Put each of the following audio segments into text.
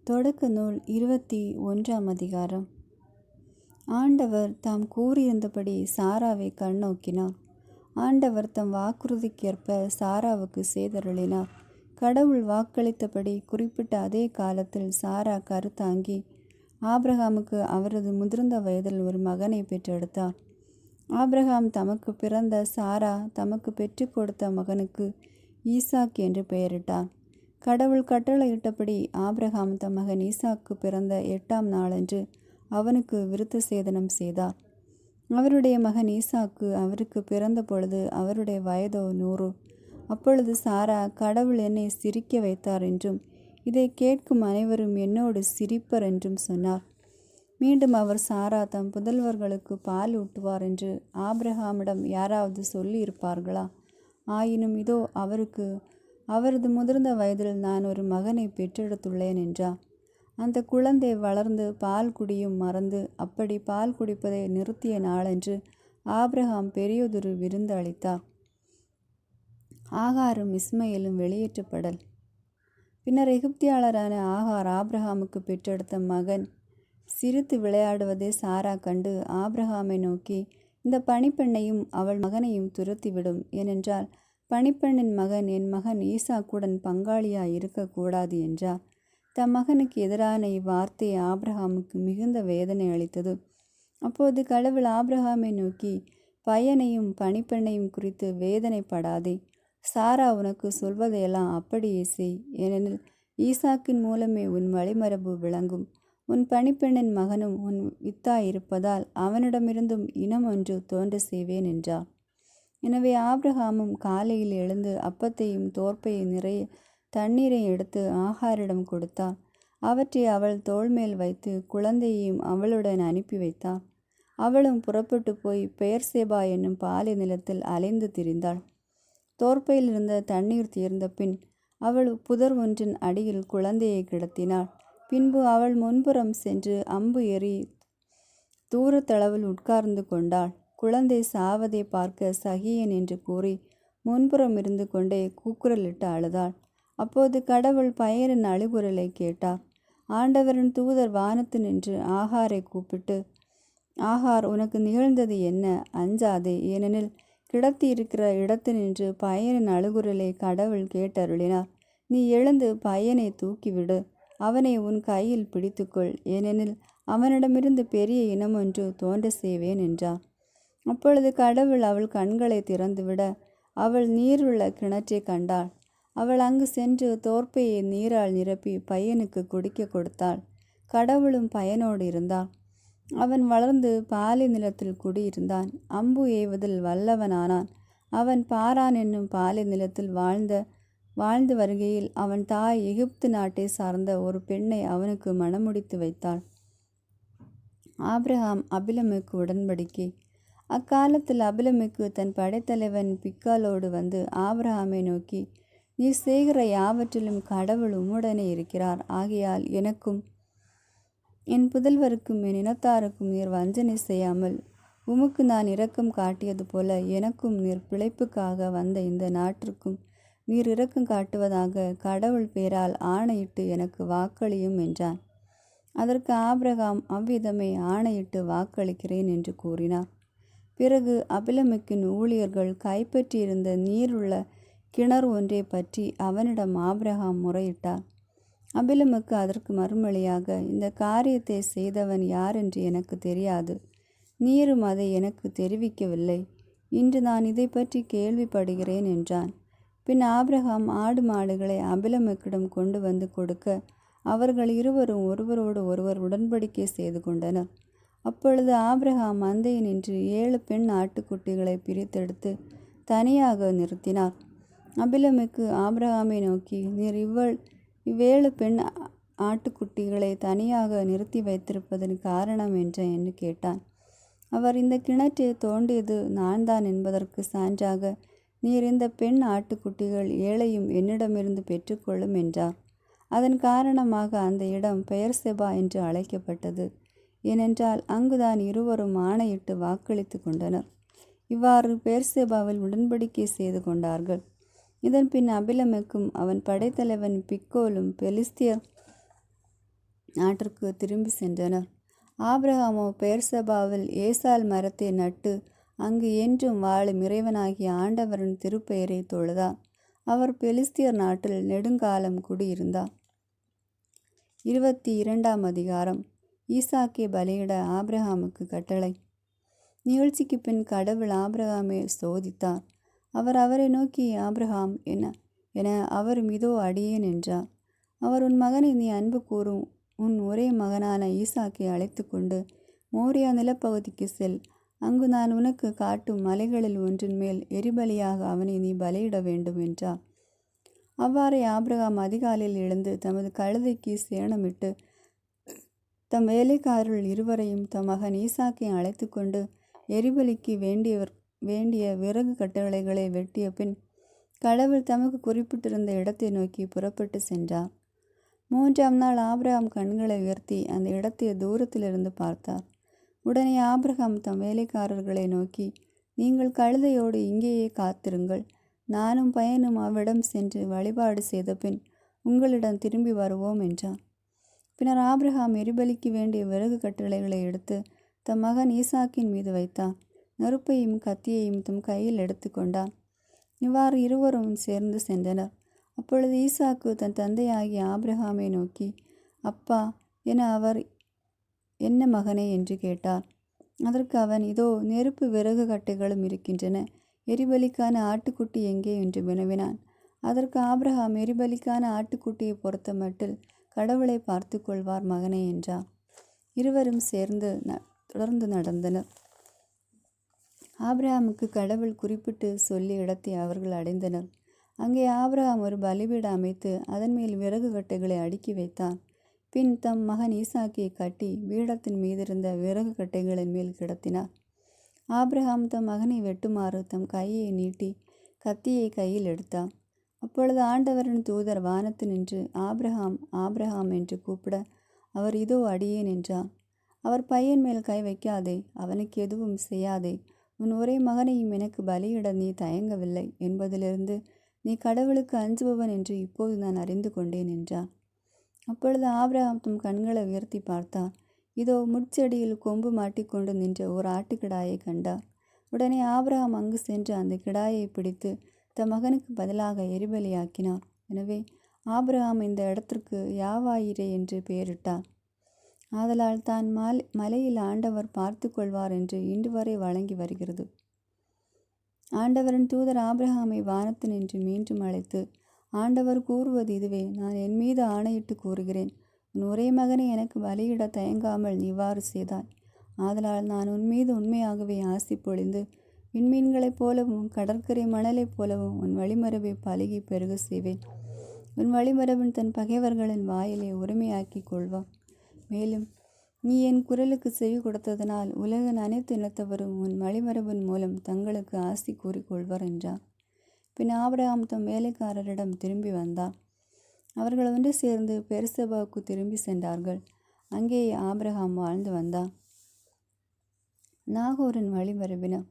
தொடக்க நூல் 21ஆம் அதிகாரம். ஆண்டவர் தாம் கூறியிருந்தபடி சாராவை கண்ணோக்கினார். ஆண்டவர் தம் வாக்குறுதிக்கேற்ப சாராவுக்கு செய்தருளினார். கடவுள் வாக்களித்தபடி குறிப்பிட்ட அதே காலத்தில் சாரா கருத்தாங்கி ஆபிரகாமுக்கு அவரது முதிர்ந்த வயதில் ஒரு மகனை பெற்றெடுத்தார். ஆபிரகாம் தமக்கு பிறந்த சாரா தமக்கு பெற்றுக் கொடுத்த மகனுக்கு ஈசாக் என்று பெயரிட்டார். கடவுள் கட்டளையிட்டபடி ஆபிரகாம் தம் மகன் ஈசாக்கு பிறந்த 8ஆம் நாளன்று அவனுக்கு விருத்த சேதனம் செய்தார். அவருடைய மகன் ஈசாக்கு அவருக்கு பிறந்த பொழுது அவருடைய வயதோ 100. அப்பொழுது சாரா, கடவுள் என்னை சிரிக்க வைத்தார் என்றும் இதை கேட்கும் அனைவரும் என்னோடு சிரிப்பர் என்றும் சொன்னார். மீண்டும் அவர் சாரா தம் புதல்வர்களுக்கு பால் ஊட்டுவார் என்று ஆபிரகாமிடம் யாராவது சொல்லி இருப்பார்களா? ஆயினும் இதோ அவரது முதிர்ந்த வயதில் நான் ஒரு மகனை பெற்றெடுத்துள்ளேன் என்றார். அந்த குழந்தை வளர்ந்து பால் குடியும் மறந்து அப்படி பால் குடிப்பதை நிறுத்திய நாளன்று ஆபிரகாம் பெரியதொரு விருந்து அளித்தார். ஆகாரும் இஸ்மவேலும் வெளியேற்றப்படல். பின்னர் எகிப்தியாளரான ஆகார் ஆபிரகாமுக்கு பெற்றெடுத்த மகன் சிரித்து விளையாடுவதை சாரா கண்டு ஆபிரகாமை நோக்கி, இந்த பணிப்பெண்ணையும் அவள் மகனையும் துரத்திவிடும். ஏனென்றால் பணிப்பெண்ணின் மகன் என் மகன் ஈசாக்குடன் பங்காளியாய் இருக்கக்கூடாது என்றார். தம் மகனுக்கு எதிரான இவ்வார்த்தை ஆபிரகாமுக்கு மிகுந்த வேதனை அளித்தது. அப்போது கடவுள் ஆபிரகாமை நோக்கி, பையனையும் பணிப்பெண்ணையும் குறித்து வேதனைப்படாதே. சாரா உனக்கு சொல்வதையெல்லாம் அப்படியே செய். ஏனெனில் ஈசாக்கின் மூலமே உன் வழிமரபு விளங்கும். உன் பணிப்பெண்ணின் மகனும் உன் வித்தாயிருப்பதால் அவனிடமிருந்தும் இனம் ஒன்று தோன்ற செய்வேன் என்றார். எனவே ஆபிரகாமும் காலையில் எழுந்து அப்பத்தையும் தோற்பையும் நிறைய தண்ணீரை எடுத்து ஆகாரிடம் கொடுத்தார். அவற்றை அவள் தோள்மேல் வைத்து குழந்தையையும் அவளுடன் அனுப்பி வைத்தார். அவளும் புறப்பட்டு போய் பெயர்சேபா என்னும் பாலை நிலத்தில் அலைந்து திரிந்தாள். தோற்பையில் இருந்த தண்ணீர் தீர்ந்த பின் அவள் புதர் ஒன்றின் அடியில் குழந்தையை கிடத்தினாள். பின்பு அவள் முன்புறம் சென்று அம்பு எறி தூரத்தளவில் உட்கார்ந்து கொண்டாள். குழந்தை சாவதை பார்க்க சகியேன் என்று கூறி முன்புறம் இருந்து கொண்டே கூக்குரலிட்டு அழுதாள். அப்போது கடவுள் பையனின் அழுகுரலை கேட்டார். ஆண்டவரின் தூதர் வானத்து நின்று ஆகாரை கூப்பிட்டு, ஆகார், உனக்கு நிகழ்ந்தது என்ன? அஞ்சாதே. ஏனெனில் கிடத்தி இருக்கிற இடத்து நின்று பையனின் அழுகுரலை கடவுள் கேட்டருளினார். நீ எழுந்து பையனை தூக்கிவிடு, அவனை உன் கையில் பிடித்துக்கொள். ஏனெனில் அவனிடமிருந்து பெரிய இனம் ஒன்று தோன்ற செய்வேன் என்றார். அப்பொழுது கடவுள் அவள் கண்களை திறந்துவிட அவள் நீருள்ள கிணற்றை கண்டாள். அவள் அங்கு சென்று தோற்பையை நீரால் நிரப்பி பையனுக்கு குடிக்க கொடுத்தாள். கடவுளும் பையனோடு இருந்தார். அவன் வளர்ந்து பாலை நிலத்தில் குடியிருந்தான். அம்பு எய்வதில் வல்லவனானான். அவன் பாரான் என்னும் பாலை நிலத்தில் வாழ்ந்து வருகையில் அவன் தாய் எகிப்து நாட்டை சார்ந்த ஒரு பெண்ணை அவனுக்கு மணமுடித்து வைத்தாள். ஆபிரகாம் அபிலமுக்கு உடன்படிக்கை. அக்காலத்தில் அபிலமுக்கு தன் படைத்தலைவன் பிக்காலோடு வந்து ஆபிரகாமை நோக்கி, நீர் செய்கிற யாவற்றிலும் கடவுள் உம்முடனே இருக்கிறார். ஆகையால் எனக்கும் என் புதல்வருக்கும் என் இனத்தாருக்கும் நீர் வஞ்சனை செய்யாமல் உமக்கு நான் இரக்கம் காட்டியது போல எனக்கும் நீர் பிழைப்புக்காக வந்த இந்த நாட்டிற்கும் நீர் இரக்கம் காட்டுவதாக கடவுள் பேரால் ஆணையிட்டு எனக்கு வாக்களியும் என்றான். அதற்கு ஆபிரகாம், அவ்விதமே ஆணையிட்டு வாக்களிக்கிறேன் என்று கூறினார். பிறகு அபிலமுக்கின் ஊழியர்கள் கைப்பற்றியிருந்த நீருள்ள கிணறு ஒன்றை பற்றி அவனிடம் ஆபிரகாம் முறையிட்டார். அபிலமுக்கு அதற்கு மறுமொழியாக, இந்த காரியத்தை செய்தவன் யார் என்று எனக்கு தெரியாது, நீரும் அதை எனக்கு தெரிவிக்கவில்லை. இன்று நான் இதை பற்றி கேள்விப்படுகிறேன் என்றான். பின் ஆபிரகாம் ஆடு மாடுகளை அபிலமுக்கிடம் கொண்டு வந்து கொடுக்க அவர்கள் இருவரும் ஒருவரோடு ஒருவர் உடன்படிக்கை செய்து கொண்டனர். அப்பொழுது ஆபிரகாம் மந்தையை நின்று 7 பெண் ஆட்டுக்குட்டிகளை பிரித்தெடுத்து தனியாக நிறுத்தினார். அபிலமுக்கு ஆபிரகாமை நோக்கி, நீர் இவ்வேழு பெண் ஆட்டுக்குட்டிகளை தனியாக நிறுத்தி வைத்திருப்பதன் காரணம் என்ன என்று கேட்டான். அவர், இந்த கிணற்றை தோண்டியது நான் தான் என்பதற்கு சான்றாக நீர் இந்த பெண் ஆட்டுக்குட்டிகள் 7ஐயும் என்னிடமிருந்து பெற்றுக்கொள்ளும் என்றார். அதன் காரணமாக அந்த இடம் பெயர்செபா என்று அழைக்கப்பட்டது. ஏனென்றால் அங்குதான் இருவரும் ஆணையிட்டு வாக்களித்து கொண்டனர். இவ்வாறு பெயர்செபாவில் உடன்படிக்கை செய்து கொண்டார்கள். இதன் பின் அபிலமுக்கும் அவன் படைத்தலைவன் பிக்கோலும் பெலிஸ்தியர் நாட்டிற்கு திரும்பி சென்றனர். ஆபிரகாமோ பெயர்சபாவில் ஏசால் மரத்தை நட்டு அங்கு என்றும் வாழும் இறைவனாகிய ஆண்டவரின் திருப்பெயரை தொழுதார். அவர் பெலிஸ்தியர் நாட்டில் நெடுங்காலம் குடியிருந்தார். 22ஆம் அதிகாரம். ஈசாக்கை பலியிட ஆபிரகாமுக்கு கட்டளை. நிகழ்ச்சிக்கு பின் கடவுள் ஆபிரகாமை சோதித்தார். அவர் அவரை நோக்கி, ஆபிரகாம் என அவரும் இதோ அடியேன் என்றார். அவர், உன் மகனை நீ அன்பு கூறும் உன் ஒரே மகனான ஈசாக்கை அழைத்து கொண்டு மோரியா நிலப்பகுதிக்கு செல். அங்கு நான் உனக்கு காட்டும் மலைகளில் ஒன்றின் மேல் எரிபலியாக அவனை நீ பலியிட வேண்டும் என்றார். அவ்வாறே ஆபிரகாம் அதிகாலையில் எழுந்து தமது கழுதைக்கு சேணமிட்டு தம் வேலைக்காரர்கள் இருவரையும் தம் மகன் ஈசாக்கை அழைத்து கொண்டு எரிபலிக்கு வேண்டிய விறகு கட்டளைகளை வெட்டிய பின் கடவுள் தமக்கு குறிப்பிட்டிருந்த இடத்தை நோக்கி புறப்பட்டு சென்றார். 3ஆம் நாள் ஆபிரகாம் கண்களை உயர்த்தி அந்த இடத்தை தூரத்திலிருந்து பார்த்தார். உடனே ஆபிரகாம் தம் வேலைக்காரர்களை நோக்கி, நீங்கள் கழுதையோடு இங்கேயே காத்திருங்கள், நானும் பையனும் அவ்விடம் சென்று வழிபாடு செய்த பின் உங்களிடம் திரும்பி வருவோம் என்றார். பின்னர் ஆபிரகாம் எரிபலிக்கு வேண்டிய விறகு கட்டளைகளை எடுத்து தம் மகன் ஈசாக்கின் மீது வைத்தார். நெருப்பையும் கத்தியையும் தம் கையில் எடுத்து கொண்டார். இவ்வாறு இருவரும் சேர்ந்து சென்றனர். அப்பொழுது ஈசாக்கு தன் தந்தையாகிய ஆபிரகாமை நோக்கி, அப்பா என அவர், என்ன மகனே என்று கேட்டார். அதற்கு அவன், இதோ நெருப்பு விறகு கட்டைகளும் இருக்கின்றன, எரிபலிக்கான ஆட்டுக்குட்டி எங்கே என்று வினவினான். அதற்கு ஆபிரகாம், எரிபலிக்கான ஆட்டுக்குட்டியை பொறுத்த மட்டில் கடவுளை பார்த்து கொள்வார் மகனே என்றார். இருவரும் சேர்ந்து தொடர்ந்து நடந்தனர். ஆபிரகாமுக்கு கடவுள் குறிப்பிட்டு சொல்லிய இடத்தை அவர்கள் அடைந்தனர். அங்கே ஆபிரகாம் ஒரு பலிபீடம் அமைத்து அதன் மேல் விறகு கட்டைகளை அடுக்கி வைத்தார். பின் தம் மகன் ஈசாக்கை கட்டி பீடத்தின் மீதிருந்த விறகு கட்டைகளின் மேல் கிடத்தினார். ஆபிரகாம் தம் மகனை வெட்டுமாறு தம் கையை நீட்டி கத்தியை கையில் எடுத்தார். அப்பொழுது ஆண்டவரின் தூதர் வானத்து நின்று, ஆபிரகாம், ஆபிரகாம் என்று கூப்பிட அவர், இதோ அடியேன் என்றார். அவர், பையன் மேல் கை வைக்காதே, அவனுக்கு எதுவும் செய்யாதே, உன் ஒரே மகனையும் எனக்கு பலியிட நீ தயங்கவில்லை என்பதிலிருந்து நீ கடவுளுக்கு அஞ்சுபவன் என்று இப்போது நான் அறிந்து கொண்டேன் என்றார். அப்பொழுது ஆபிரகாம் தம் கண்களை உயர்த்தி பார்த்தார். இதோ முட்செடியில் கொம்பு மாட்டிக்கொண்டு நின்ற ஒரு ஆட்டுக்கிடாயை கண்டார். உடனே ஆபிரகாம் அங்கு சென்று அந்த கிடாயை பிடித்து தம் மகனுக்கு பதிலாக எரிபலியாக்கினார். எனவே ஆபிரகாம் இந்த இடத்திற்கு யாவாயிரே என்று பெயரிட்டார். ஆதலால் தான் மலையில் ஆண்டவர் பார்த்து கொள்வார் என்று இன்று வரை வழங்கி வருகிறது. ஆண்டவரின் தூதர் ஆபிரகாமை வானத்து நின்று மீண்டும் அழைத்து, ஆண்டவர் கூறுவது இதுவே, நான் என் மீது ஆணையிட்டு கூறுகிறேன், உன் ஒரே மகனை எனக்கு பலியிட தயங்காமல் இவ்வாறு செய்தாய். ஆதலால் நான் உன் மீது உண்மையாகவே ஆசி பொழிந்து விண்மீன்களைப் போலவும் கடற்கரை மணலைப் போலவும் உன் வழிமரபை பலுகி பெருக செய்வேன். உன் வழிமரபின் தன் பகைவர்களின் வாயிலை உரிமையாக்கி கொள்வார். மேலும் நீ என் குரலுக்கு செவி கொடுத்ததனால் உலகின் அனைத்து இனத்தவரும் உன் வழிமரபின் மூலம் தங்களுக்கு ஆசி கூறிக்கொள்வர் என்றார். பின் ஆபிரகாம் தம் வேலைக்காரரிடம் திரும்பி வந்தார். அவர்கள் ஒன்று சேர்ந்து பெர்சபாவுக்கு திரும்பி சென்றார்கள். அங்கேயே ஆபிரகாம் வாழ்ந்து வந்தார். நாகோரின் வழிமரபினர்.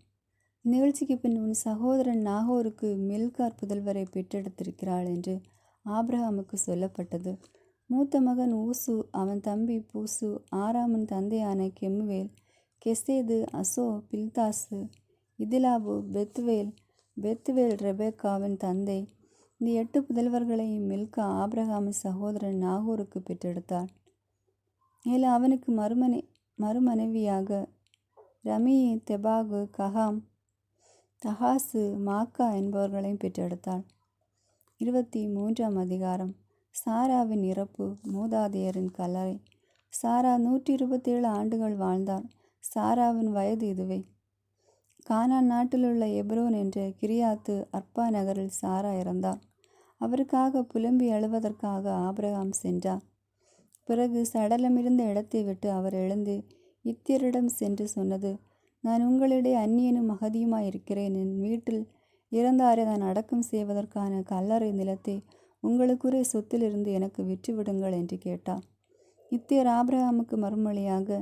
இந்நிகழ்ச்சிக்கு பின், உன் சகோதரன் நாகோருக்கு மில்கார் புதல்வரை பெற்றெடுத்திருக்கிறாள் என்று ஆபிரகாமுக்கு சொல்லப்பட்டது. மூத்த மகன் ஊசு, அவன் தம்பி பூசு, ஆராமின் தந்தையான கெமுவேல், கெசேது, அசோ, பில்தாசு, இதிலாபு, பெத்துவேல் ரெபேக்காவின் தந்தை. இந்த 8 புதல்வர்களையும் மில்கா ஆபிரகாமின் சகோதரன் நாகோருக்கு பெற்றெடுத்தாள். மேலும் அவனுக்கு மறுமனைவியாக ரமி, தெபாகு, கஹாம், தகாசு, மாக்கா என்பவர்களையும் பெற்றெடுத்தாள். 23ஆம் அதிகாரம். சாராவின் இறப்பு, மூதாதையரின் கல்லறை. சாரா 127 ஆண்டுகள் வாழ்ந்தார். சாராவின் வயது இதுவே. கானான் நாட்டிலுள்ள எப்ரோன் என்ற கிரியாத்து அர்பா நகரில் சாரா இறந்தார். அவருக்காக புலம்பி அழுவதற்காக ஆபிரகாம் சென்றார். பிறகு சடலம் இருந்த இடத்தை விட்டு அவர் எழுந்து இத்தியரிடம் சென்று சொன்னது, நான் உங்களிடையே அந்நியனும் அகதியுமாயிருக்கிறேன். என் வீட்டில் இறந்தாரை நான் அடக்கம் செய்வதற்கான கல்லறை நிலத்தை உங்களுக்குரிய சொத்திலிருந்து எனக்கு விற்றுவிடுங்கள் என்று கேட்டார். இத்தியர் ஆபிரகாமுக்கு மறுமொழியாக,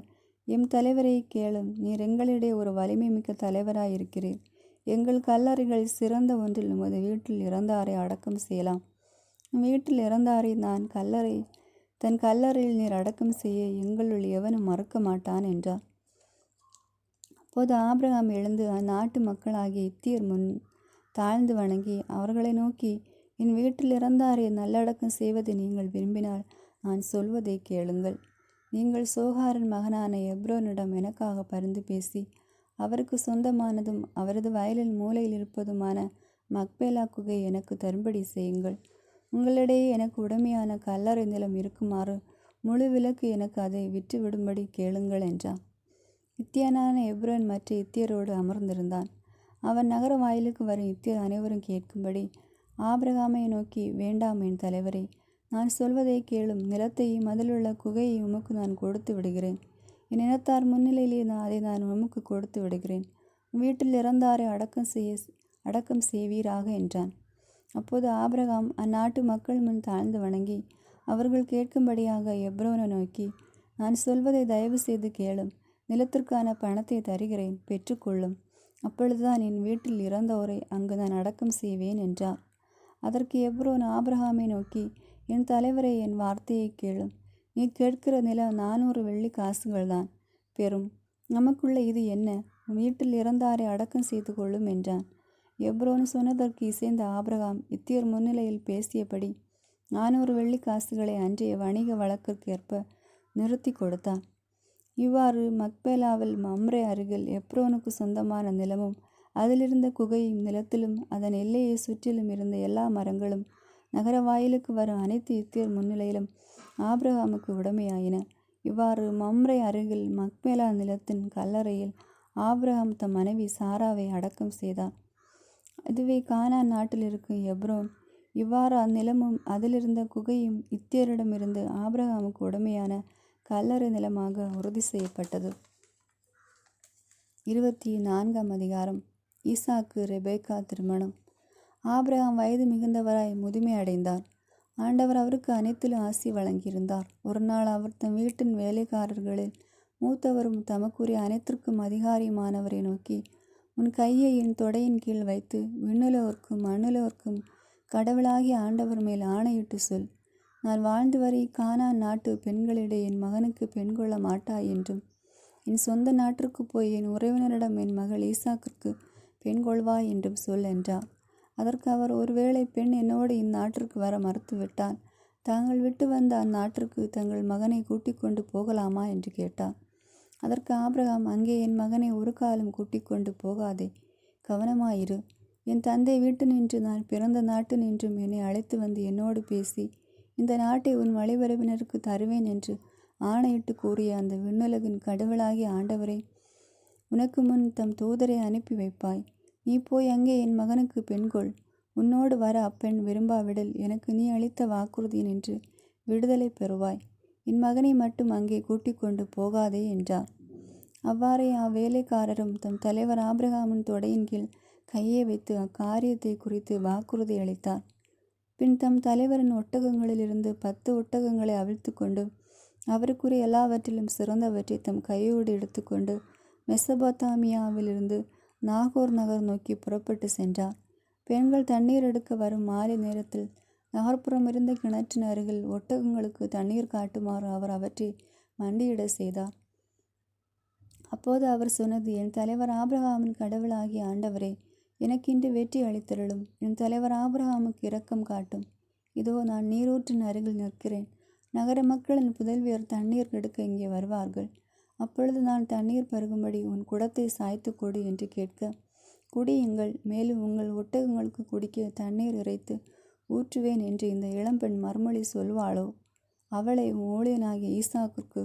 எம் தலைவரை கேளும், நீர் எங்களிடையே ஒரு வலிமை மிக்க தலைவராயிருக்கிறீர். எங்கள் கல்லறைகள் சிறந்த ஒன்றில் உமது வீட்டில் இறந்தாரை அடக்கம் செய்யலாம். வீட்டில் இறந்தாரை நான் கல்லறை தன் கல்லறையில் நீர் அடக்கம் செய்ய எங்களுள் எவனும் மறுக்க மாட்டான் என்றார். அப்போது ஆபிரகாம் எழுந்து அந்நாட்டு மக்களாகிய இத்தியர் முன் தாழ்ந்து வணங்கி அவர்களை நோக்கி, என் வீட்டில் இறந்தாரை நல்லடக்கம் செய்வதை நீங்கள் விரும்பினால் நான் சொல்வதை கேளுங்கள். நீங்கள் சோகாரின் மகனான எப்ரோனிடம் எனக்காக பரிந்து பேசி அவருக்கு சொந்தமானதும் அவரது வயலில் மூலையில் இருப்பதுமான மக்பேலா குகை எனக்கு தரும்படி செய்யுங்கள். உங்களிடையே எனக்கு உடமையான கல்லறை நிலம் இருக்குமாறு முழு விலக்கு எனக்கு அதை விட்டுவிடும்படி கேளுங்கள் என்றான். இத்தியனான எப்ரோன் மற்ற இத்தியரோடு அமர்ந்திருந்தான். அவன் நகர வாயிலுக்கு வரும் இத்தியர் அனைவரும் கேட்கும்படி ஆபிரகாமை நோக்கி, வேண்டாம் என் தலைவரே, நான் சொல்வதை கேளும். நிலத்தையும் அதிலுள்ள குகையை உமக்கு நான் கொடுத்து விடுகிறேன். என் இனத்தார் முன்னிலையிலே அதை நான் உமக்கு கொடுத்து விடுகிறேன். வீட்டில் இறந்தாரை அடக்கம் செய்வீராக என்றான். அப்போது ஆபிரகாம் அந்நாட்டு மக்கள் முன் தாழ்ந்து வணங்கி அவர்கள் கேட்கும்படியாக எப்ரோனை நோக்கி, நான் சொல்வதை தயவு செய்து கேளும். நிலத்திற்கான பணத்தை தருகிறேன், பெற்றுக்கொள்ளும். அப்பொழுதுதான் என் வீட்டில் இறந்தோரை அங்கு நான் அடக்கம் செய்வேன் என்றார். அதற்கு எப்ரோன் ஆபிரகாமை நோக்கி, என் தலைவரை, என் வார்த்தையை கேளும். நீ கேட்கிற நிலம் 400 வெள்ளி காசுகள்தான் பெறும். நமக்குள்ள இது என்ன? வீட்டில் இறந்தாரை அடக்கம் செய்து கொள்ளும் என்றான். எப்ரோன் சொன்னதற்கு இசைந்த ஆபிரகாம் இத்தியர் முன்னிலையில் பேசியபடி 400 வெள்ளி காசுகளை அன்றைய வணிக வழக்கிற்கேற்ப நிறுத்தி கொடுத்தான். இவ்வாறு மக்பேலாவில் மம்ரே அருகில் எப்ரோனுக்கு சொந்தமான நிலமும் அதிலிருந்த குகையும் நிலத்திலும் அதன் எல்லையை சுற்றிலும் இருந்த எல்லா மரங்களும் நகர வாயிலுக்கு வரும் அனைத்து இத்தியர் முன்னிலையிலும் ஆபிரகாமுக்கு உடைமையாயின. இவ்வாறு மம்ரே அருகில் மக்பேலா நிலத்தின் கல்லறையில் ஆபிரகாம் தம் மனைவி சாராவை அடக்கம் செய்தார். இதுவே கானான் நாட்டில் இருக்கும் எப்ரோன். இவ்வாறு அந்நிலமும் அதிலிருந்த குகையும் இத்தியரிடமிருந்து ஆபிரகாமுக்கு உடைமையான கல்லறை நிலமாக உறுதி செய்யப்பட்டது. 24ஆம் அதிகாரம். ஈசாக்கு ரெபேக்கா திருமணம். ஆபிரகாம் வயது மிகுந்தவராய் முதுமை அடைந்தார். ஆண்டவர் அவருக்கு அனைத்திலும் ஆசி வழங்கியிருந்தார். ஒரு நாள் அவர் தம் வீட்டின் வேலைக்காரர்களில் மூத்தவரும் தமக்குரிய அனைத்திற்கும் அதிகாரியுமானவரை நோக்கி, உன் கையை என் தொடையின் கீழ் வைத்து விண்ணுலோர்க்கும் மண்ணுலோர்க்கும் கடவுளாகிய ஆண்டவர் மேல் ஆணையிட்டு சொல், நான் வாழ்ந்து வரை கானான் நாட்டு பெண்களிடையே என் மகனுக்கு பெண் கொள்ள மாட்டாய் என்றும், என் சொந்த நாட்டிற்கு போய் என் உறவினரிடம் என் மகள் ஈசாக்கிற்கு பெண் கொள்வாய் என்றும் சொல் என்றார். அதற்கு அவர், ஒருவேளை பெண் என்னோடு இந்நாட்டிற்கு வர மறுத்துவிட்டால் தாங்கள் விட்டு வந்த அந்நாட்டிற்கு தங்கள் மகனை கூட்டிக் கொண்டு போகலாமா என்று கேட்டார். அதற்கு ஆபிரகாம், அங்கே என் மகனை ஒரு காலம் கூட்டிக் கொண்டு போகாதே, கவனமாயிரு. என் தந்தை வீட்டு நின்று நான் பிறந்த நாட்டு நின்றும் என்னை அழைத்து வந்து என்னோடு பேசி இந்த நாட்டை உன் வழிவரவினருக்கு தருவேன் என்று ஆணையிட்டு கூறிய அந்த விண்ணுலகின் கடவுளாகிய ஆண்டவரை உனக்கு முன் தம் தூதரை அனுப்பி வைப்பாய். நீ போய் அங்கே என் மகனுக்கு பெண்கொள். உன்னோடு வர அப்பெண் விரும்பாவிடில் எனக்கு நீ அளித்த வாக்குறுதி நின்று விடுதலை பெறுவாய். என் மகனை மட்டும் அங்கே கூட்டிக் கொண்டு போகாதே என்றார். அவ்வாறே அவ்வேலைக்காரரும் தம் தலைவர் ஆபிரகாமின் தொடையின் கீழ் கையை வைத்து அக்காரியத்தை குறித்து வாக்குறுதி அளித்தார். பின் தம் தலைவரின் ஒட்டகங்களிலிருந்து 10 ஒட்டகங்களை அவிழ்த்து கொண்டு அவருக்குரிய எல்லாவற்றிலும் சிறந்தவற்றை தம் கையோடு எடுத்துக்கொண்டு மெசபொத்தாமியாவிலிருந்து நாகோர் நகர் நோக்கி புறப்பட்டு சென்றார். பெண்கள் தண்ணீர் எடுக்க வரும் மாலை நேரத்தில் நகர்ப்புறம் இருந்த கிணற்றின் அருகில் ஒட்டகங்களுக்கு தண்ணீர் காட்டுமாறு அவர் அவற்றை மண்டியிட செய்தார். அப்போது அவர் சொன்னது, என் தலைவர் ஆபிரகாமின் கடவுளாகிய ஆண்டவரே, எனக்கின்று வெற்றி அளித்தருளும். என் தலைவர் ஆபிரகாமுக்கு இரக்கம் காட்டும். இதோ நான் நீரூற்றின் அருகில் நிற்கிறேன். நகர மக்களின் புதல்வியர் தண்ணீர் எடுக்க இங்கே வருவார்கள். அப்பொழுது நான் தண்ணீர் பருகும்படி உன் குடத்தை சாய்த்து கொடு என்று கேட்க, குடியுங்கள், மேலும் உங்கள் ஒட்டகங்களுக்கு குடிக்க தண்ணீர் இறைத்து ஊற்றுவேன் என்று இந்த இளம்பெண் மறுமொழி சொல்வாளோ? அவளை ஊழியனாகிய ஈசாக்கிற்கு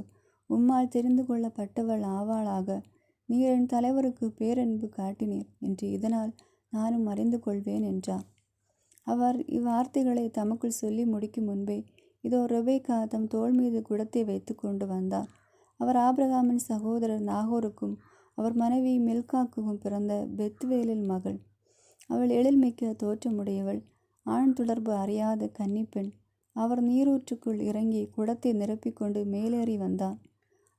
உம்மால் தெரிந்து கொள்ளப்பட்டவள் ஆவாளாக. நீர் என் தலைவருக்கு பேரன்பு காட்டினீர் என்று இதனால் நானும் அறிந்து கொள்வேன் என்றார். அவர் இவ்வார்த்தைகளை தமக்குள் சொல்லி முடிக்கும் முன்பே இதோ ரெபேக்கா தம் தோள் மீது குடத்தை வைத்து கொண்டு வந்தார். அவர் ஆபிரகாமின் சகோதரர் நாகோருக்கும் அவர் மனைவி மில்காவுக்கும் பிறந்த பெத்துவேலில் மகள். அவள் எழில்மிக்க தோற்றமுடையவள், ஆண் தொடர்பு அறியாத கன்னிப்பெண். அவர் நீரூற்றுக்குள் இறங்கி குடத்தை நிரப்பிக்கொண்டு மேலேறி வந்தார்.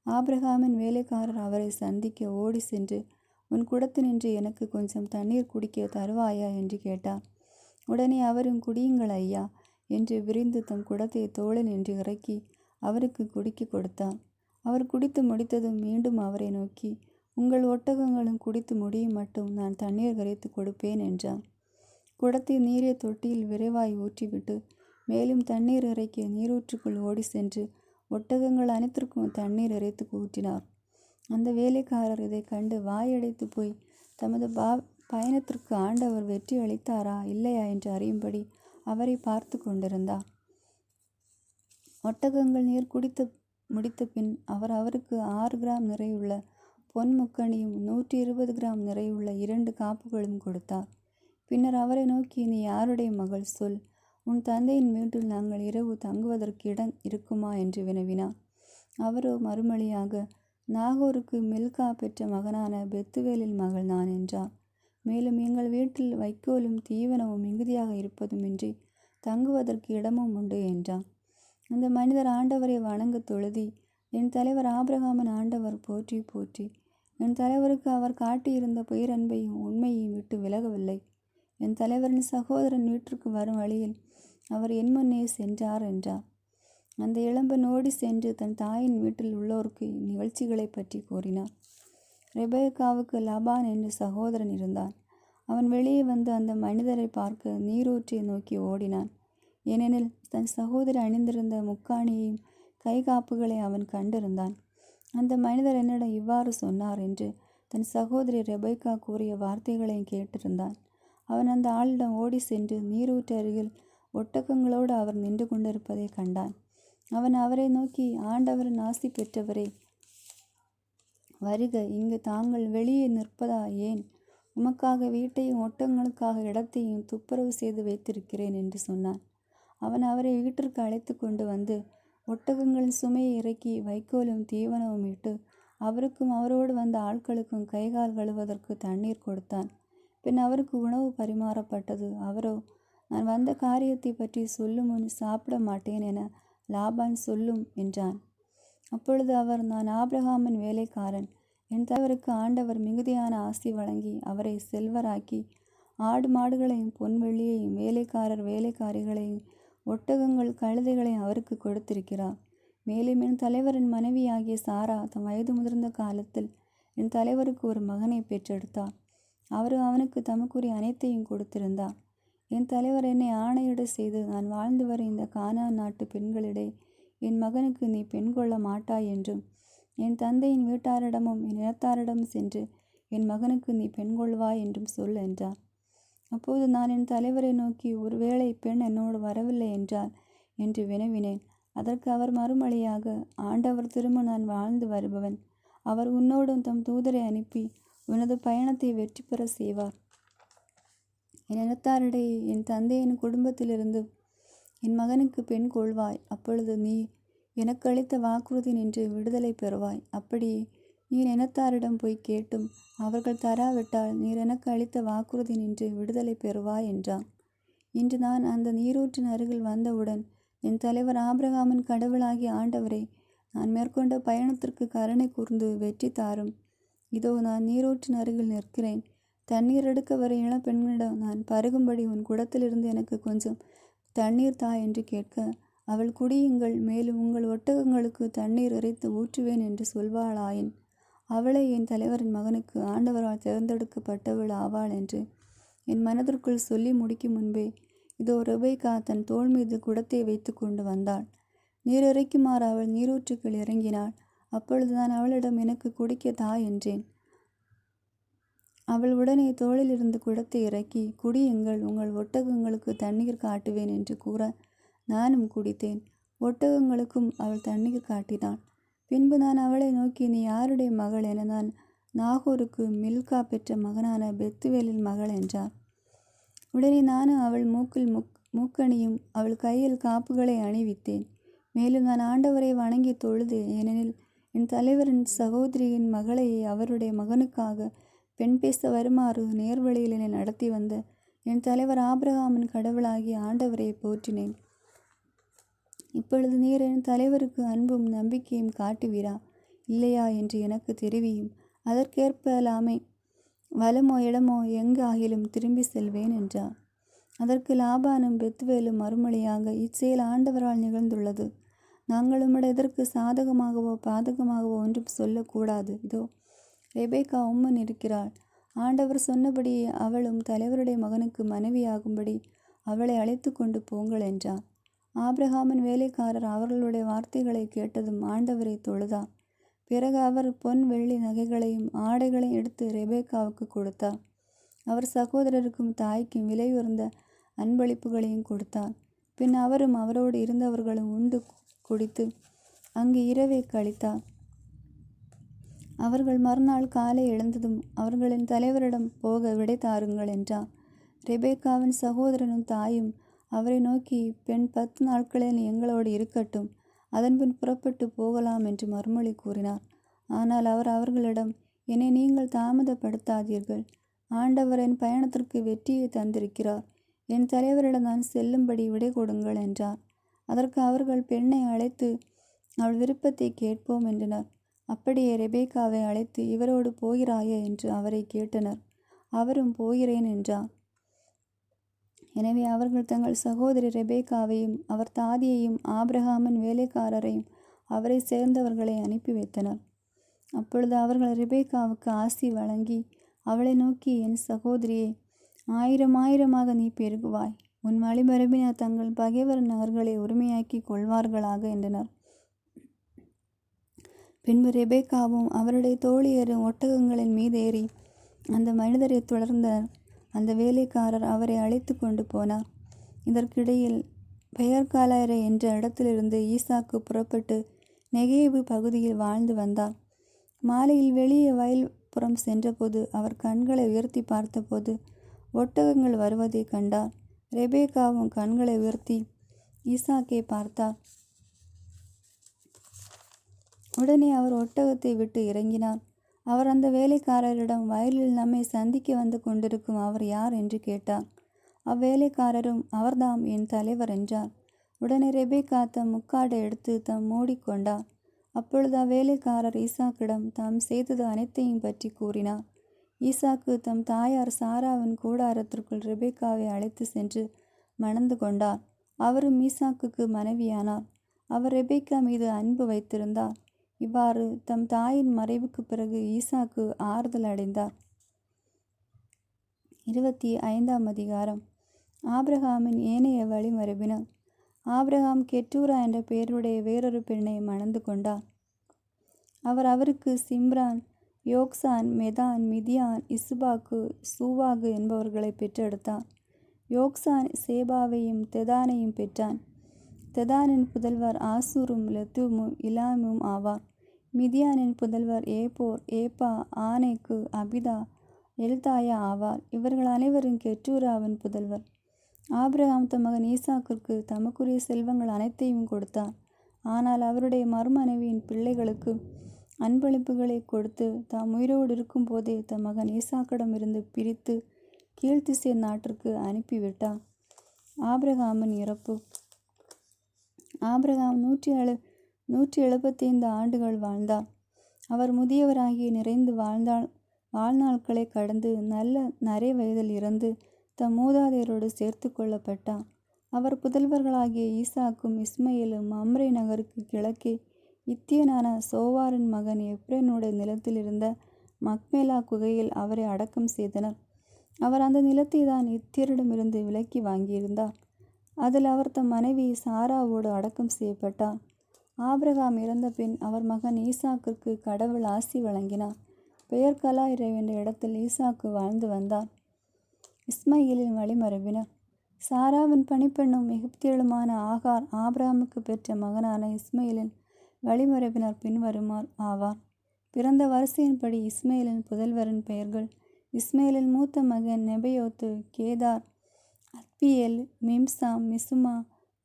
ஆபிரகாமின் வேலைக்காரர் அவரை சந்திக்க ஓடி சென்று, உன் குடத்தினின்று எனக்கு கொஞ்சம் தண்ணீர் குடிக்க தருவாயா என்று கேட்டார். உடனே அவரும், குடியுங்கள் ஐயா என்று விரிந்து தம் குடத்தை தோளில் நின்று இறக்கி அவருக்கு குடிக்க கொடுத்தான். அவர் குடித்து முடித்ததும் மீண்டும் அவரை நோக்கி, உங்கள் ஒட்டகங்களும் குடித்து முடியும் மட்டும் நான் தண்ணீர் கரைத்து கொடுப்பேன் என்றான். குடத்தை நீரிய தொட்டியில் விரைவாய் ஊற்றிவிட்டு மேலும் தண்ணீர் இறைக்க நீரூற்றுக்குள் ஓடி சென்று ஒட்டகங்கள் அனைத்திற்கும் தண்ணீர் இறைத்து ஊற்றினார். அந்த வேலைக்காரர் இதை கண்டு வாயடைத்து போய் தமது பயணத்திற்கு ஆண்டவர் வெற்றி அளித்தாரா இல்லையா என்று அறியும்படி அவரை பார்த்து கொண்டிருந்தார். ஒட்டகங்கள் நீர் குடித்து முடித்த பின் அவருக்கு 6 கிராம் நிறையுள்ள பொன் முக்கணியும் 120 கிராம் நிறையுள்ள 2 காப்புகளும் கொடுத்தார். பின்னர் அவரை நோக்கி, நீ யாருடைய மகள் சொல், உன் தந்தையின் வீட்டில் நாங்கள் இரவு தங்குவதற்கு இடம் இருக்குமா என்று வினவினார். அவரோ மறுமொழியாக, நாகோருக்கு மில்கா பெற்ற மகனான பெத்துவேலின் மகள் நான் என்றார். மேலும் எங்கள் வீட்டில் வைக்கோலும் தீவனமும் மிகுதியாக இருப்பதுமின்றி தங்குவதற்கு இடமும் உண்டு என்றான். அந்த மனிதர் ஆண்டவரை வணங்க தொழுதி, என் தலைவர் ஆபிரகாமின் ஆண்டவர் போற்றி போற்றி, என் தலைவருக்கு அவர் காட்டியிருந்த பேரன்பையும் உண்மையையும் விட்டு விலகவில்லை. என் தலைவரின் சகோதரன் வீட்டிற்கு வரும் வழியில் அவர் என் முன்னே சென்றார் என்றார். அந்த இளம்பெண் ஓடி சென்று தன் தாயின் வீட்டில் உள்ளோருக்கு நிகழ்ச்சிகளை பற்றி கூறினார். ரெபேக்காவுக்கு லபான் என்று சகோதரன் இருந்தான். அவன் வெளியே வந்து அந்த மனிதரை பார்க்க நீரூற்றை நோக்கி ஓடினான். ஏனெனில் தன் சகோதரி அணிந்திருந்த முக்காணியையும் கை காப்புகளை அவன் கண்டிருந்தான். அந்த மனிதர் என்னிடம் இவ்வாறு சொன்னார் என்று தன் சகோதரி ரெபேக்கா கூறிய வார்த்தைகளையும் கேட்டிருந்தான். அவன் அந்த ஆளிடம் ஓடி சென்று நீரூற்று அருகில் ஒட்டகங்களோடு அவர் நின்று கொண்டிருப்பதை கண்டான். அவன் அவரை நோக்கி, ஆண்டவரின் ஆசி பெற்றவரே, வருக, இங்கு தாங்கள் வெளியே நிற்பதா ஏன்? உமக்காக வீட்டையும் ஒட்டகங்களுக்காக இடத்தையும் துப்புரவு செய்து வைத்திருக்கிறேன் என்று சொன்னான். அவன் அவரை வீட்டிற்கு அழைத்து கொண்டு வந்து ஒட்டகங்களின் சுமையை இறக்கி வைக்கோலும் தீவனமும் இட்டு அவருக்கும் அவரோடு வந்த ஆட்களுக்கும் கைகால் கழுவதற்கு தண்ணீர் கொடுத்தான். பின் அவருக்கு உணவு பரிமாறப்பட்டது. அவரோ, நான் வந்த காரியத்தை பற்றி சொல்லும் முன் சாப்பிட மாட்டேன் என லாபான் சொல்லும் என்றான். அப்பொழுது அவர், நான் ஆபிரகாமின் வேலைக்காரன். என் தலைவருக்கு ஆண்டவர் மிகுதியான ஆசி வழங்கி அவரை செல்வராக்கி ஆடு மாடுகளையும் பொன்வெள்ளியையும் வேலைக்காரிகளையும் ஒட்டகங்கள் கழுதைகளையும் அவருக்கு கொடுத்திருக்கிறார். மேலும் என் தலைவரின் மனைவியாகிய சாரா தம் வயது முதிர்ந்த காலத்தில் என் தலைவருக்கு ஒரு மகனை பெற்றெடுத்தார். அவனுக்கு தமக்குரிய அனைத்தையும் கொடுத்திருந்தார். என் தலைவர் என்னை ஆணையிட செய்து, நான் வாழ்ந்து வரும் இந்த கானான் நாட்டு பெண்களிடையே என் மகனுக்கு நீ பெண் கொள்ள மாட்டாய் என்றும், என் தந்தையின் வீட்டாரிடமும் என் இனத்தாரிடமும் சென்று என் மகனுக்கு நீ பெண் கொள்வாய் என்றும் சொல் என்றார். அப்போது நான் என் தலைவரை நோக்கி, ஒருவேளை பெண் என்னோடு வரவில்லை என்றார் என்று வினவினேன். அதற்கு அவர் மறுமொழியாக, ஆண்டவர் திரும்ப நான் வாழ்ந்து வருபவன். அவர் உன்னோடும் தம் தூதரை அனுப்பி உனது பயணத்தை வெற்றி பெற செய்வார். என் இனத்தாரிடையே என் தந்தையின் குடும்பத்திலிருந்து என் மகனுக்கு பெண் கொள்வாய். அப்பொழுது நீ எனக்கு அளித்த வாக்குறுதி நின்று விடுதலை பெறுவாய். அப்படியே நீர் இனத்தாரிடம் போய் கேட்டும் அவர்கள் தராவிட்டால் நீர் எனக்கு அளித்த வாக்குறுதி நின்று விடுதலை பெறுவாய் என்றான். இன்று நான் அந்த நீரூற்றின் அருகில் வந்தவுடன் என் தலைவர் ஆபிரகாமின் கடவுளாகிய ஆண்டவரை, நான் மேற்கொண்ட பயணத்திற்கு கருணை கூர்ந்து வெற்றி தாரும். இதோ நான் நீரூற்றின் அருகில் நிற்கிறேன். தண்ணீர் எடுக்க வரும் இளம்பெண்ணிடம், நான் பருகும்படி உன் குடத்திலிருந்து எனக்கு கொஞ்சம் தண்ணீர் தா என்று கேட்க, அவள், குடியுங்கள், மேலும் உங்கள் ஒட்டகங்களுக்கு தண்ணீர் இறைத்து ஊற்றுவேன் என்று சொல்வாளாயின், அவளை என் தலைவரின் மகனுக்கு ஆண்டவரால் தேர்ந்தெடுக்கப்பட்டவள் ஆவாள் என்று என் மனதிற்குள் சொல்லி முடிக்கும் முன்பே, இதோ ரெபேக்கா தன் தோள் மீது குடத்தை வைத்து கொண்டு வந்தாள். நீர் இறைக்குமாறு அவள் நீரூற்றுக்குள் இறங்கினாள். அப்பொழுது நான் அவளிடம், எனக்கு குடிக்க தா என்றேன். அவள் உடனே தோளிலிருந்து குடத்தை இறக்கி, குடியுங்கள், உங்கள் ஒட்டகங்களுக்கு தண்ணீர் காட்டுவேன் என்று கூற நானும் குடித்தேன். ஒட்டகங்களுக்கும் அவள் தண்ணீர் காட்டினாள். பின்பு நான் அவளை நோக்கி, நீ யாருடைய மகள் என நான் நாகோருக்கு மில்கா பெற்ற மகனான பெத்துவேலின் மகள் என்றார். உடனே நானும் அவள் மூக்கில் மூக்கணியும் அவள் கையில் காப்புகளை அணிவித்தேன். மேலும் நான் ஆண்டவரை வணங்கி தொழுது, ஏனெனில் என் தலைவரின் சகோதரியின் மகளை அவருடைய மகனுக்காக பெண் பேச வருமாறு நேர்வழியில் என்னை நடத்தி வந்த என் தலைவர் ஆபிரகாமின் கடவுளாகிய ஆண்டவரை போற்றினேன். இப்பொழுது நீர் என் தலைவருக்கு அன்பும் நம்பிக்கையும் காட்டுவீரா இல்லையா என்று எனக்கு தெரிவியும். அதற்கேற்பலாமே வலமோ இடமோ எங்கு ஆகிலும் திரும்பி செல்வேன் என்றார். அதற்கு லாபானும் பெத்துவேலும் மறுமொழியாக, இச்செயல் ஆண்டவரால் நிகழ்ந்துள்ளது. நாங்கள் உம்மிட இதற்கு சாதகமாகவோ பாதகமாகவோ ஒன்றும் சொல்லக்கூடாது. இதோ ரெபேக்கா உம்மன் இருக்கிறாள். ஆண்டவர் சொன்னபடி அவளும் தலைவருடைய மகனுக்கு மனைவியாகும்படி அவளை அழைத்து கொண்டு போங்கள் என்றார். ஆபிரகாமின் வேலைக்காரர் அவர்களுடைய வார்த்தைகளை கேட்டதும் ஆண்டவரை தொழுதார். பிறகு அவர் பொன் வெள்ளி நகைகளையும் ஆடைகளையும் எடுத்து ரெபேக்காவுக்கு கொடுத்தார். அவர் சகோதரருக்கும் தாய்க்கும் விலையுறந்த அன்பளிப்புகளையும் கொடுத்தார். பின் அவரும் அவரோடு இருந்தவர்களும் உண்டு குடித்து அங்கு இரவை கழித்தார். அவர்கள் மறுநாள் காலை எழுந்ததும் அவர்களின் தலைவரிடம் போக விடை தாருங்கள் என்றார். ரெபேக்காவின் சகோதரனும் தாயும் அவரை நோக்கி, பெண் 10 நாட்களில் எங்களோடு இருக்கட்டும், அதன்பின் புறப்பட்டு போகலாம் என்று மறுமொழி கூறினார். ஆனால் அவர் அவர்களிடம், என்னை நீங்கள் தாமதப்படுத்தாதீர்கள். ஆண்டவர் என் பயணத்திற்கு வெற்றியை தந்திருக்கிறார். என் தலைவரிடம் நான் செல்லும்படி விடை கொடுங்கள் என்றார். அதற்கு அவர்கள், பெண்ணை அழைத்து அவள் விருப்பத்தை கேட்போம் என்றனர். அப்படியே ரெபேக்காவை அழைத்து, இவரோடு போகிறாயே என்று அவரை கேட்டனர். அவரும் போகிறேன் என்றார். எனவே அவர்கள் தங்கள் சகோதரி ரெபேக்காவையும் அவர் தாதியையும் ஆபிரகாமின் வேலைக்காரரையும் அவரை சேர்ந்தவர்களை அனுப்பி வைத்தனர். அப்பொழுது அவர்கள் ரெபேக்காவுக்கு ஆசி வழங்கி அவளை நோக்கி, என் சகோதரியே, 1000 நீ பெருகுவாய். உன் வழிமரபினர் தங்கள் பகைவர் நகர்களை உரிமையாக்கி கொள்வார்களாக என்றனர். பின்பு ரெபேக்காவும் அவருடைய தோழியரும் ஒட்டகங்களின் மீது ஏறி அந்த மனிதரை தொடர்ந்தனர். அந்த வேலைக்காரர் அவரை அழைத்து கொண்டு போனார். இதற்கிடையில் பெயர்காலாயரை என்ற இடத்திலிருந்து ஈசாக்கு புறப்பட்டு நெகேபு பகுதியில் வாழ்ந்து வந்தார். மாலையில் வெளியே வயல்புறம் சென்றபோது அவர் கண்களை உயர்த்தி பார்த்தபோது ஒட்டகங்கள் வருவதை கண்டார். ரெபேக்காவும் கண்களை உயர்த்தி ஈசாக்கை பார்த்தார். உடனே அவர் ஒட்டகத்தை விட்டு இறங்கினார். அவர் அந்த வேலைக்காரரிடம், வயலில் நம்மை சந்திக்க வந்து கொண்டிருக்கும் அவர் யார் என்று கேட்டார். அவ்வேலைக்காரரும், அவர்தாம் என் தலைவர் என்றார். உடனே ரெபேக்கா தம் முக்காடை எடுத்து தம் மூடிக்கொண்டார். அப்பொழுது அவ்வேலைக்காரர் ஈசாக்கிடம் தாம் செய்தது அனைத்தையும் பற்றி கூறினார். ஈசாக்கு தம் தாயார் சாராவின் கூடாரத்திற்குள் ரெபேக்காவை அழைத்து சென்று மணந்து கொண்டார். அவரும் ஈசாக்குக்கு மனைவியானார். அவர் ரெபேக்கா மீது அன்பு வைத்திருந்தார். இவ்வாறு தம் தாயின் மறைவுக்கு பிறகு ஈசாக்கு ஆறுதல் அடைந்தார். 25ஆம் அதிகாரம். ஆபிரகாமின் ஏனைய வழிமரபினர். ஆபிரகாம் கெட்டூரா என்ற பெயருடைய வேறொரு பெண்ணை மணந்து கொண்டார். அவர் அவருக்கு சிம்ரான், யோக்சான், மெதான், மிதியான், இசுபாக்கு, சூவாகு என்பவர்களை பெற்றெடுத்தார். யோக்சான் சேபாவையும் தெதானையும் பெற்றான். தெதானின் புதல்வர் ஆசூரும் லெத்துமும் இலாமும் ஆவார். மிதியானின் புதல்வர் ஏபோர், ஏப்பா, ஆனேக்கு, அபிதா, எல்தாயா ஆவார். இவர்கள் அனைவரும் கெட்டூராவின் புதல்வர். ஆபிரகாம் தம் மகன் ஈசாக்கிற்கு தமக்குரிய செல்வங்கள் அனைத்தையும் கொடுத்தார். ஆனால் அவருடைய மறுமனைவியின் பிள்ளைகளுக்கு அன்பளிப்புகளை கொடுத்து தாம் உயிரோடு இருக்கும் போதே தம் மகன் ஈசாக்கிடமிருந்து பிரித்து கீழ்த்திசை நாட்டிற்கு அனுப்பிவிட்டார். ஆபிரகாமின் இறப்பு. ஆபிரகாம் 175 ஆண்டுகள் வாழ்ந்தார். அவர் முதியவராகி நிறைந்து வாழ்நாட்களை கடந்து நல்ல நரை வயதில் இறந்து தம் மூதாதையரோடு சேர்த்து கொள்ளப்பட்டார். அவர் புதல்வர்களாகிய ஈசாக்கும் இஸ்மயேலும் மம்ரே நகருக்கு கிழக்கே இத்தியனான சோவாரின் மகன் எப்ரோனுடைய நிலத்தில் இருந்த மக்மேலா குகையில் அவரை அடக்கம் செய்தனர். அவர் அந்த நிலத்தை தான் இத்தியரிடமிருந்து விலக்கி வாங்கியிருந்தார். அதில் அவர் தம் மனைவி சாராவோடு அடக்கம் செய்யப்பட்டார். ஆபிரகாம் இறந்த பின் அவர் மகன் ஈசாக்கிற்கு கடவுள் ஆசி வழங்கினார். பெயர்கலாயிரை என்ற இடத்தில் ஈசாக்கு வாழ்ந்து வந்தார். இஸ்மயேலின் வழிமரபினர். சாராவின் பணிப்பெண்ணும் எகிப்தியளுமான ஆகார் ஆபிரகாமுக்கு பெற்ற மகனான இஸ்மயேலின் வழிமரபினர் பின்வருமாறு ஆவார். பிறந்த வரிசையின்படி இஸ்மயேலின் புதல்வரின் பெயர்கள்: இஸ்மயேலின் மூத்த மகன் நெபயோத்து, கேதார், அத்பியேல், மிம்சாம், மிசுமா,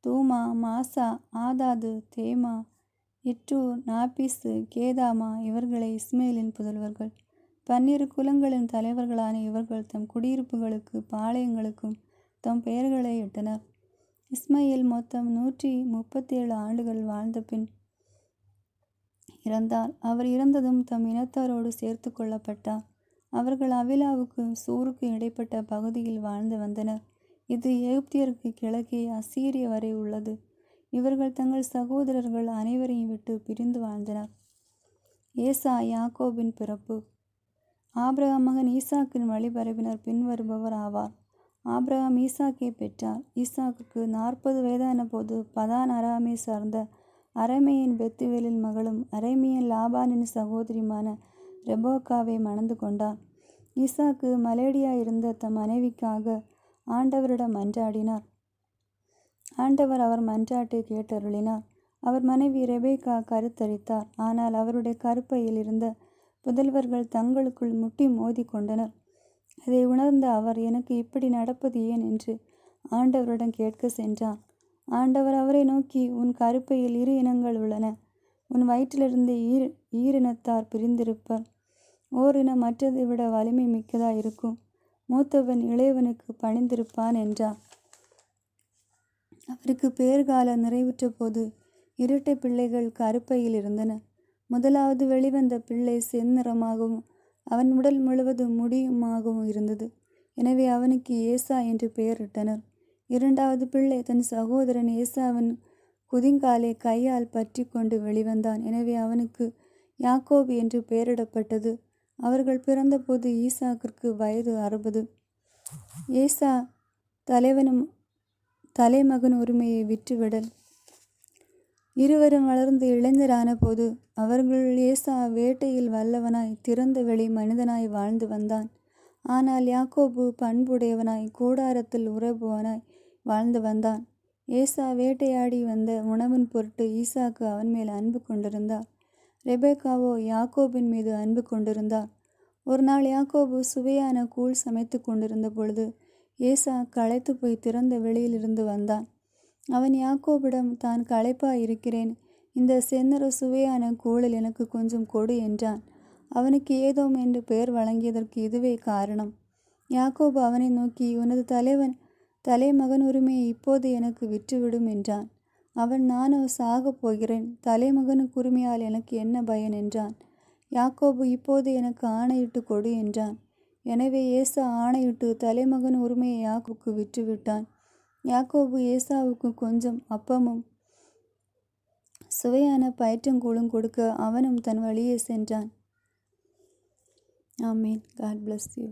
தூமா, மாசா, ஆதாது, தேமா, இட்டூர், நாபிசு, கேதாமா. இவர்களே இஸ்மயேலின் புதல்வர்கள். 12 குலங்களின் தலைவர்களான இவர்கள் தம் குடியிருப்புகளுக்கு பாளையங்களுக்கும் தம் பெயர்களை இட்டனர். இஸ்மயேல் மொத்தம் 137 ஆண்டுகள் வாழ்ந்த பின் இறந்தார். அவர் இறந்ததும் தம் இனத்தாரோடு சேர்த்து கொள்ளப்பட்டார். அவர்கள் அவிலாவுக்கு சூருக்கு இடைப்பட்ட பகுதியில் வாழ்ந்து வந்தனர். இது எகிப்தியருக்கு கிழக்கே அசீரிய வரை உள்ளது. இவர்கள் தங்கள் சகோதரர்கள் அனைவரையும் விட்டு பிரிந்து வாழ்ந்தனர். ஏசா யாக்கோபின் பிறப்பு. ஆபிரகாம் மகன் ஈசாக்கின் வழிபரப்பினர் பின்வருபவர் ஆவார். ஆபிரகாம் ஈசாக்கை பெற்றார். ஈசாக்குக்கு 40 வயதான போது பதான் அராமை சார்ந்த அரேமியன் பெத்துவேலின் மகளும் அரேமியன் லாபானின் சகோதரியுமான ரெபேக்காவை மணந்து கொண்டார். ஈசாக்கு மலேடியாயிருந்த தம் மனைவிக்காக ஆண்டவரிடம் மன்றாடினார். ஆண்டவர் அவர் மன்றாட்டை கேட்டருளினார். அவர் மனைவி ரெபேக்கா கருத்தரித்தார். ஆனால் அவருடைய கருப்பையில் இருந்த புதல்வர்கள் தங்களுக்குள் முட்டி மோதி கொண்டனர். அதை உணர்ந்த அவர், எனக்கு இப்படி நடப்பது ஏன் என்று ஆண்டவரிடம் கேட்க சென்றார். ஆண்டவர் அவரை நோக்கி, உன் கருப்பையில் 2 இனங்கள் உள்ளன. உன் வயிற்றிலிருந்து ஈரினத்தார் பிரிந்திருப்பர். ஓரினம் மற்றதை விட வலிமை மிக்கதாயிருக்கும். மூத்தவன் இளையவனுக்கு பணிந்திருப்பான் என்றார். அவருக்கு பேர்காலம் நிறைவுற்ற போது 2 பிள்ளைகள் கருப்பையில் இருந்தன. முதலாவது வெளிவந்த பிள்ளை செந்நிறமாகவும் அவன் உடல் முழுவதும் முடியுமாகவும் இருந்தது. எனவே அவனுக்கு ஏசா என்று பெயரிட்டனர். 2வது பிள்ளை தன் சகோதரன் ஏசாவின் குதிங்காலை கையால் பற்றி கொண்டு வெளிவந்தான். எனவே அவனுக்கு யாக்கோபு என்று பெயரிடப்பட்டது. அவர்கள் பிறந்தபோது ஈசாக்கிற்கு வயது 60. ஏசா தலைமகன் உரிமையை விற்றுவிடல். இருவரும் வளர்ந்து இளைஞரான போது அவர்களுள் ஏசா வேட்டையில் வல்லவனாய் திறந்த வெளி மனிதனாய் வாழ்ந்து வந்தான். ஆனால் யாக்கோபு பண்புடையவனாய் கூடாரத்தில் உறவுவனாய் வாழ்ந்து வந்தான். ஏசா வேட்டையாடி வந்த உணவின் பொருட்டு ஈசாக்கு அவன் மேல் அன்பு கொண்டிருந்தார். ரெபேக்காவோ யாக்கோபின் மீது அன்பு கொண்டிருந்தார். ஒரு நாள் யாக்கோபு சுவையான கூழ் சமைத்து கொண்டிருந்த பொழுது ஏசா களைத்து போய் திறந்த வெளியிலிருந்து வந்தான். அவன் யாக்கோபிடம், தான் களைப்பாய் இருக்கிறேன், இந்த செந்நிற சுவையான கூழில் எனக்கு கொஞ்சம் கொடு என்றான். அவனுக்கு ஏதோம் என்று பெயர் வழங்கியதற்கு இதுவே காரணம். யாக்கோபு அவனை நோக்கி, உனது தலைமகன் உரிமையை இப்போது எனக்கு விற்றுவிடும் என்றான். அவன், நானோ சாகப் போகிறேன், தலைமகனுக்கு உரிமையால் எனக்கு என்ன பயன் என்றான். யாக்கோபு, இப்போது எனக்கு ஆணையிட்டு கொடு என்றான். எனவே ஏசா ஆணையிட்டு தலைமகன் உரிமையை யாக்கோபுக்கு விற்றுவிட்டான். யாக்கோபு ஏசாவுக்கு கொஞ்சம் அப்பமும் சுவையான பயிற்றங்கூழும் கொடுக்க அவனும் தன் வழியே சென்றான். ஆமீன். God bless you.